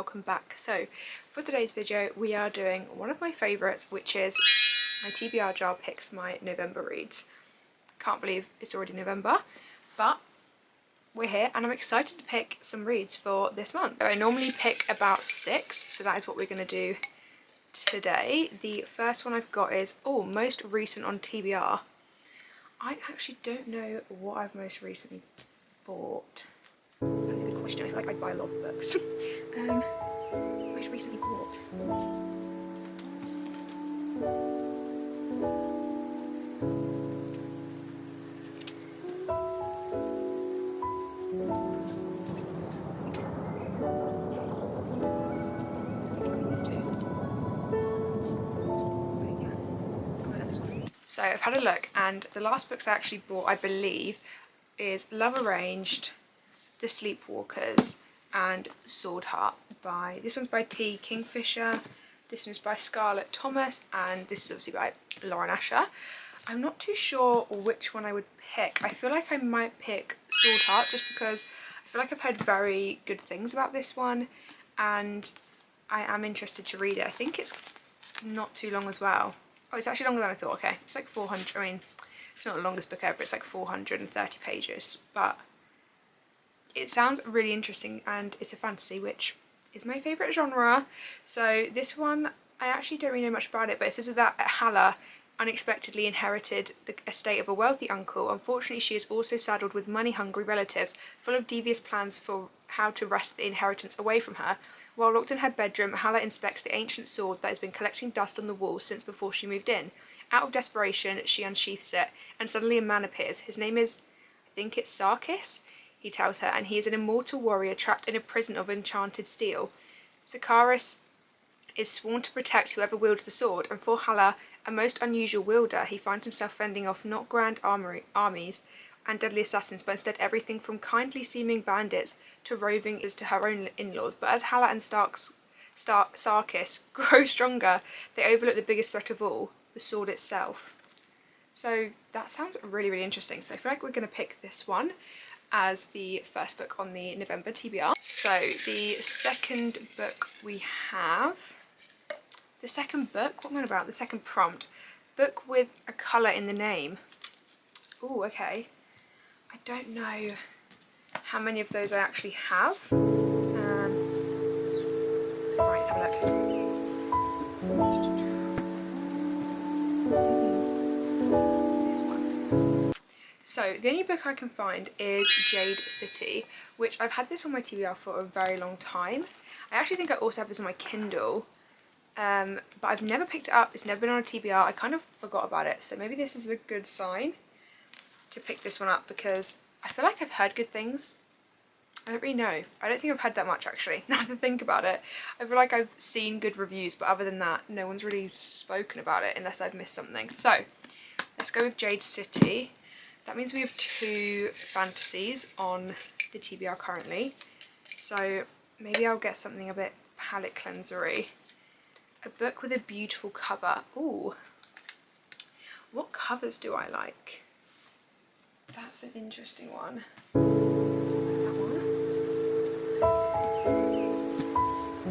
welcome back. So for today's video we are doing one of my favourites, which is my TBR jar picks my November reads. Can't believe it's already November, but we're here and I'm excited to pick some reads for this month. So I normally pick about 6, so that is what we're going to do today. The first one I've got is, oh, most recent on TBR. I actually don't know what I've most recently bought. That's a good question. I feel like I buy a lot of books. Most recently bought. So I've had a look, and the last books I actually bought, I believe, is Love Arranged, The Sleepwalkers and Sword Heart by, this one's by T. Kingfisher, this one's by Scarlett Thomas, and this is obviously by Lauren Asher. I'm not too sure which one I would pick. I feel like I might pick Sword Heart just because I feel like I've heard very good things about this one and I am interested to read it. I think it's not too long as well. Oh, it's actually longer than I thought. Okay, it's like 400, I mean, it's not the longest book ever, it's like 430 pages, but it sounds really interesting and it's a fantasy, which is my favourite genre. So this one, I actually don't really know much about it, but it says that Halla unexpectedly inherited the estate of a wealthy uncle. Unfortunately, she is also saddled with money-hungry relatives, full of devious plans for how to wrest the inheritance away from her. While locked in her bedroom, Halla inspects the ancient sword that has been collecting dust on the walls since before she moved in. Out of desperation, she unsheaths it, and suddenly a man appears. His name is, I think it's Sarkis, he tells her, and he is an immortal warrior trapped in a prison of enchanted steel. Sakaris is sworn to protect whoever wields the sword, and for Halla, a most unusual wielder, he finds himself fending off not grand armies and deadly assassins, but instead everything from kindly seeming bandits to roving is to her own in-laws. But as Halla and Sarkis grow stronger, they overlook the biggest threat of all, the sword itself. So that sounds really, really interesting. So I feel like we're going to pick this one as the first book on the November TBR. So the second book we have, the second book, what am I about? The second prompt, book with a colour in the name. Oh, okay. I don't know how many of those I actually have. Right, let's have a look. This one. So the only book I can find is Jade City, which I've had this on my TBR for a very long time. I actually think I also have this on my Kindle, but I've never picked it up. It's never been on a TBR. I kind of forgot about it, so maybe this is a good sign to pick this one up because I feel like I've heard good things. I don't really know. I don't think I've heard that much actually, now that I think about it. I feel like I've seen good reviews, but other than that, no one's really spoken about it unless I've missed something. So let's go with Jade City. That means we have 2 fantasies on the TBR currently. So maybe I'll get something a bit palette cleansery. A book with a beautiful cover. Ooh. What covers do I like? That's an interesting one. That one.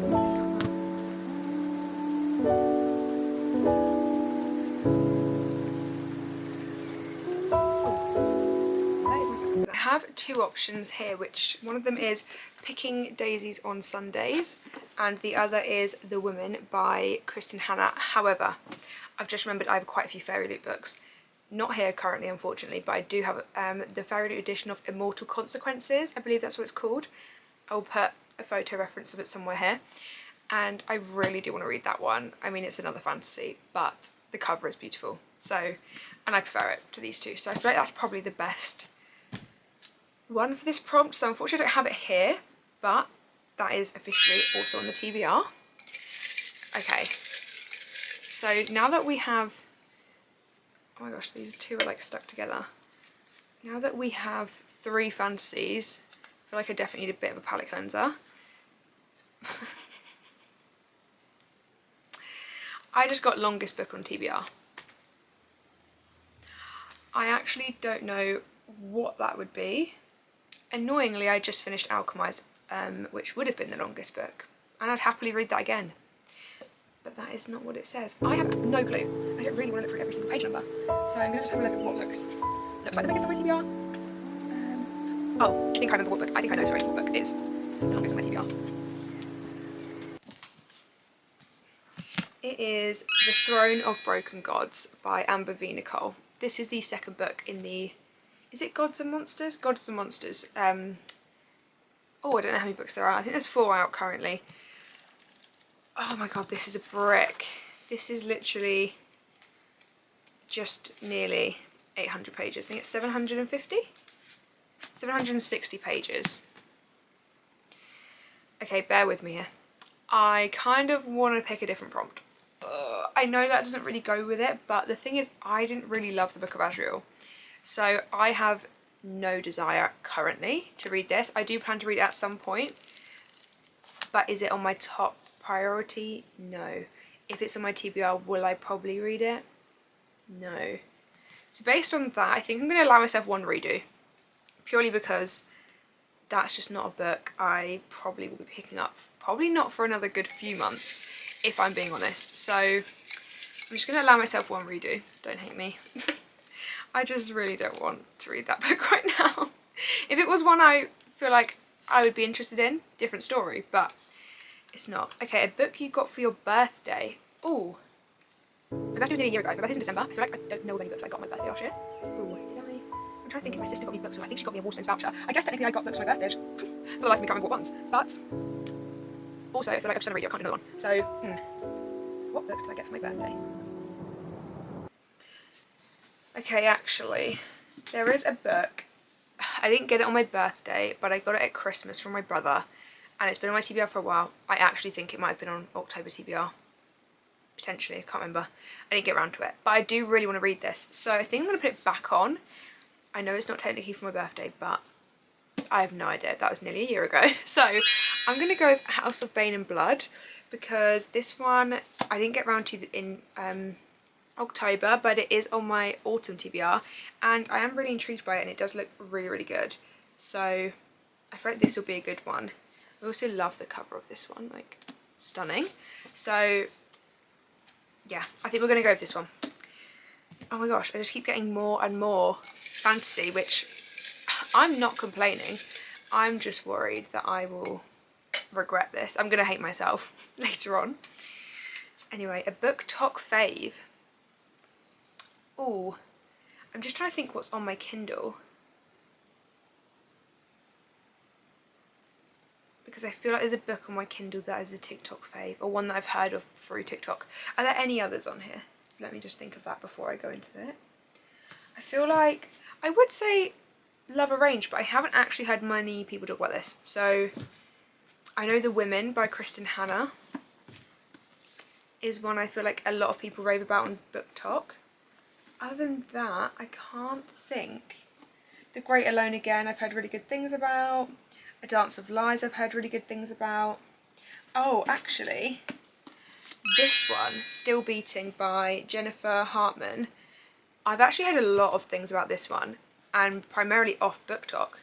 This cover. Oh, that is my favourite. I have 2 options here, which one of them is Picking Daisies on Sundays, and the other is The Woman by Kristen Hannah. However, I've just remembered I have quite a few Fairy Loot books. Not here currently, unfortunately, but I do have the Fairy Loot edition of Immortal Consequences. I believe that's what it's called. I'll put a photo reference of it somewhere here. And I really do want to read that one. I mean, it's another fantasy, but the cover is beautiful. So, and I prefer it to these 2. So I feel like that's probably the best one for this prompt. So unfortunately I don't have it here, but that is officially also on the TBR. Okay. So now that we have, oh my gosh, these 2 are like stuck together. Now that we have 3 fantasies, I feel like I definitely need a bit of a palette cleanser. I just got longest book on TBR. I actually don't know what that would be. Annoyingly, I just finished Alchemized, which would have been the longest book and I'd happily read that again. But that is not what it says. I have no clue. I don't really want to look through every single page number. So I'm going to just have a look at what looks like the biggest on my TBR. Oh, I think I remember what book. I think I know, sorry, what book it is the longest on my TBR. It is The Throne of Broken Gods by Amber V. Nicole. This is the second book in the... Is it Gods and Monsters? Gods and Monsters. Oh, I don't know how many books there are. I think there's 4 out currently. Oh my god, this is a brick. This is literally just nearly 800 pages. I think it's 750? 760 pages. Okay, bear with me here. I kind of want to pick a different prompt. I know that doesn't really go with it, but the thing is, I didn't really love the Book of Azrael. So I have no desire currently to read this. I do plan to read it at some point, but is it on my top priority? No. If it's on my TBR, will I probably read it? No. So based on that, I think I'm going to allow myself one redo, purely because that's just not a book I probably will be picking up. Probably not for another good few months, if I'm being honest. So I'm just going to allow myself one redo. Don't hate me. I just really don't want to read that book right now. If it was one I feel like I would be interested in, different story, but it's not. Okay, a book you got for your birthday. Ooh. My birthday was nearly a year ago. My birthday's in December. I feel like I don't know many books I got on my birthday last year. Ooh, did I? I'm trying to think if my sister got me books, so I think she got me a Waterstones voucher. I guess technically I got books for my birthday. For the life of me, can't remember what ones. But also, I feel like I've just done a radio, I can't do another one. So, what books did I get for my birthday? Okay, actually, there is a book. I didn't get it on my birthday, but I got it at Christmas from my brother, and it's been on my TBR for a while. I actually think it might have been on October TBR. Potentially, I can't remember. I didn't get around to it, but I do really want to read this, so I think I'm going to put it back on. I know it's not technically for my birthday, but I have no idea. That was nearly a year ago. So I'm going to go with House of Bane and Blood, because this one I didn't get around to in October, but it is on my autumn TBR, and I am really intrigued by it, and it does look really, really good. So I feel like this will be a good one. I also love the cover of this one, like stunning. So yeah, I think we're going to go with this one. Oh my gosh, I just keep getting more and more fantasy, which I'm not complaining. I'm just worried that I will regret this. I'm going to hate myself later on. Anyway, a booktok fave. Ooh, I'm just trying to think what's on my Kindle, because I feel like there's a book on my Kindle that is a TikTok fave, or one that I've heard of through TikTok. Are there any others on here? Let me just think of that before I go into it. I feel like I would say Love Arranged, but I haven't actually heard many people talk about this. So I know The Women by Kristen Hanna is one I feel like a lot of people rave about on BookTok. Other than that, I can't think. The Great Alone Again I've heard really good things about. A Dance of Lies I've heard really good things about. Oh, actually, this one, Still Beating by Jennifer Hartman. I've actually heard a lot of things about this one, and primarily off BookTok.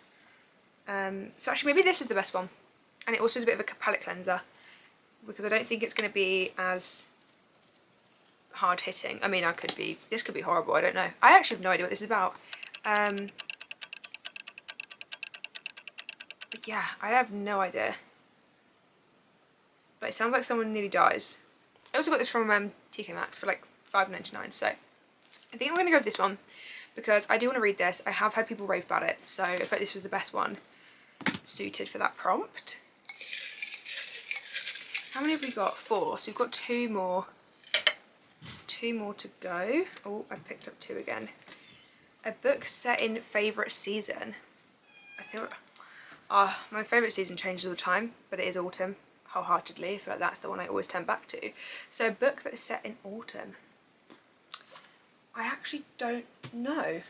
So actually maybe this is the best one. And it also is a bit of a palette cleanser, because I don't think it's going to be as hard hitting. I mean, this could be horrible, I don't know. I actually have no idea what this is about. But yeah, I have no idea. But it sounds like someone nearly dies. I also got this from TK Maxx for like $5.99, so I think I'm going to go with this one, because I do want to read this. I have had people rave about it, so I felt this was the best one suited for that prompt. How many have we got? 4. So we've got 2 more. 2 more to go. Oh, I picked up 2 again. A book set in favourite season. I think my favourite season changes all the time, but it is autumn, wholeheartedly. I feel like that's the one I always turn back to. So a book that is set in autumn. I actually don't know.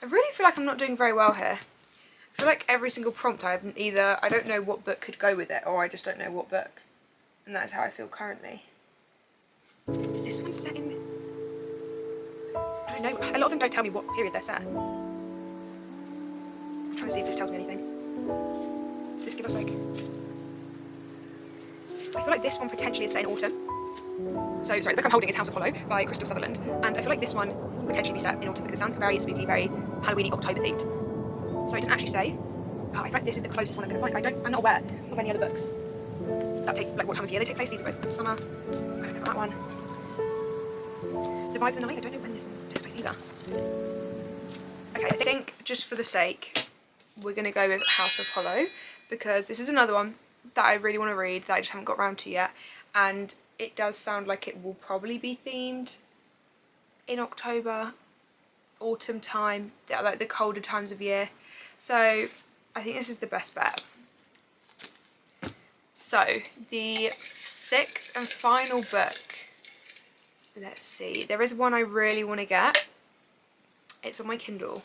I really feel like I'm not doing very well here. I feel like every single prompt I don't know what book could go with it, or I just don't know what book. And that is how I feel currently. Is this one set in... I don't know. A lot of them don't tell me what period they're set. I'm trying to see if this tells me anything. Does this give us like... I feel like this one potentially is set in autumn. So, sorry, the book I'm holding is House of Hollow by Crystal Sutherland, and I feel like this one would potentially be set in autumn because it sounds very spooky, very Halloween-y, October themed. So it doesn't actually say. Oh, I feel like this is the closest one I'm going to find. I'm not aware of any other books that take, like, what time of year they take place. These are both summer. I don't know that one. Survive the Night. I don't know when this one takes place either. Okay, I think just for the sake, we're going to go with House of Hollow because this is another one that I really want to read that I just haven't got around to yet, and it does sound like it will probably be themed in October, autumn time, like the colder times of year. So I think this is the best bet. So the sixth and final book, let's see, there is one I really want to get. It's on my Kindle,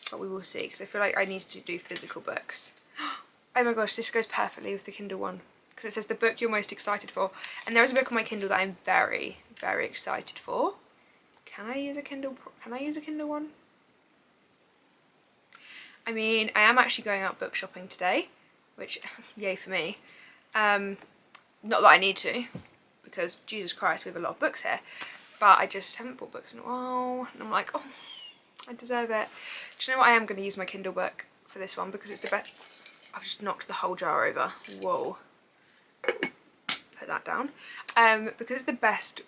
but we will see because I feel like I need to do physical books. Oh my gosh, this goes perfectly with the Kindle one because it says the book you're most excited for, and there is a book on my Kindle that I'm very, very excited for. Can I use a Kindle? Can I use a Kindle one? I mean, I am actually going out book shopping today, which yay for me. Not that I need to, because Jesus Christ, we have a lot of books here, but I just haven't bought books in a while, and I'm like, oh, I deserve it. Do you know what? I am going to use my Kindle book for this one because it's the best. I've just knocked the whole jar over. Whoa. Put that down. Because it's the best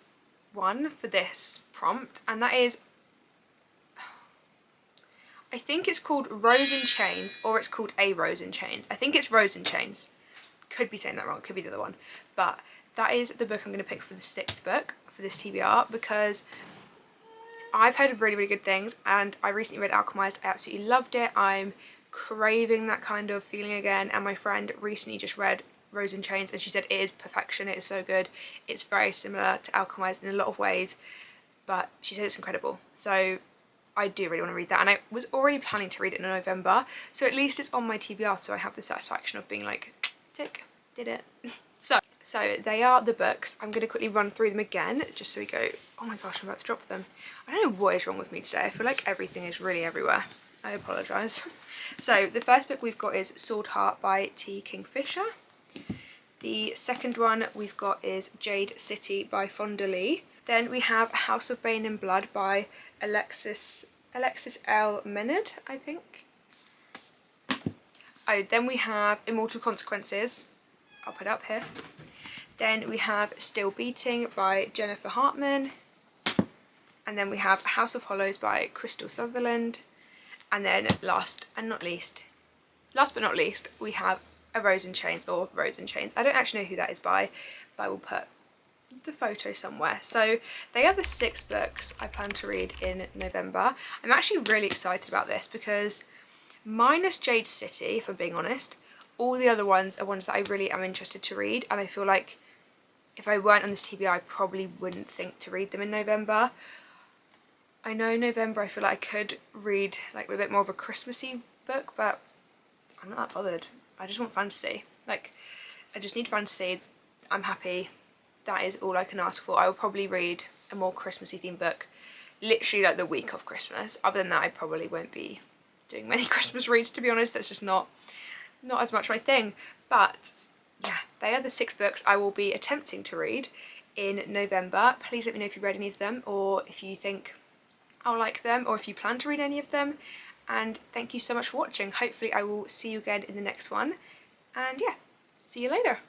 one for this prompt, and that is, I think it's called Rose in Chains, or it's called A Rose in Chains. I think it's Rose in Chains. Could be saying that wrong, could be the other one. But that is the book I'm going to pick for the sixth book for this TBR because I've heard really, really good things, and I recently read Alchemized. I absolutely loved it. I'm craving that kind of feeling again, and my friend recently just read Rose in Chains and she said it is perfection, it is so good. It's very similar to Alchemized in a lot of ways, but she said it's incredible. So I do really want to read that, and I was already planning to read it in November, so at least it's on my TBR, so I have the satisfaction of being like, tick, did it. So they are the books. I'm going to quickly run through them again, just so we go, oh my gosh, I'm about to drop them. I don't know what is wrong with me today. I feel like everything is really everywhere. I apologise. So the first book we've got is Sword Heart by T. Kingfisher. The second one we've got is Jade City by Fonda Lee. Then we have House of Bane and Blood by Alexis L. Menard, I think. Oh, then we have Immortal Consequences. I'll put it up here. Then we have Still Beating by Jennifer Hartman. And then we have House of Hollows by Crystal Sutherland. And then last but not least, we have A Rose in Chains, or Rose in Chains. I don't actually know who that is by, but I will put the photo somewhere. So they are the 6 books I plan to read in November. I'm actually really excited about this because minus Jade City, if I'm being honest, all the other ones are ones that I really am interested to read, and I feel like if I weren't on this TBR I probably wouldn't think to read them in November. I know November I feel like I could read like a bit more of a Christmassy book, but I'm not that bothered. I just want fantasy. Like, I just need fantasy. I'm happy. That is all I can ask for. I will probably read a more Christmassy themed book literally like the week of Christmas. Other than that, I probably won't be doing many Christmas reads, to be honest. That's just not as much my thing. But yeah, they are the 6 books I will be attempting to read in November. Please let me know if you've read any of them, or if you think I'll like them, or if you plan to read any of them. And thank you so much for watching. Hopefully I will see you again in the next one. And yeah, see you later.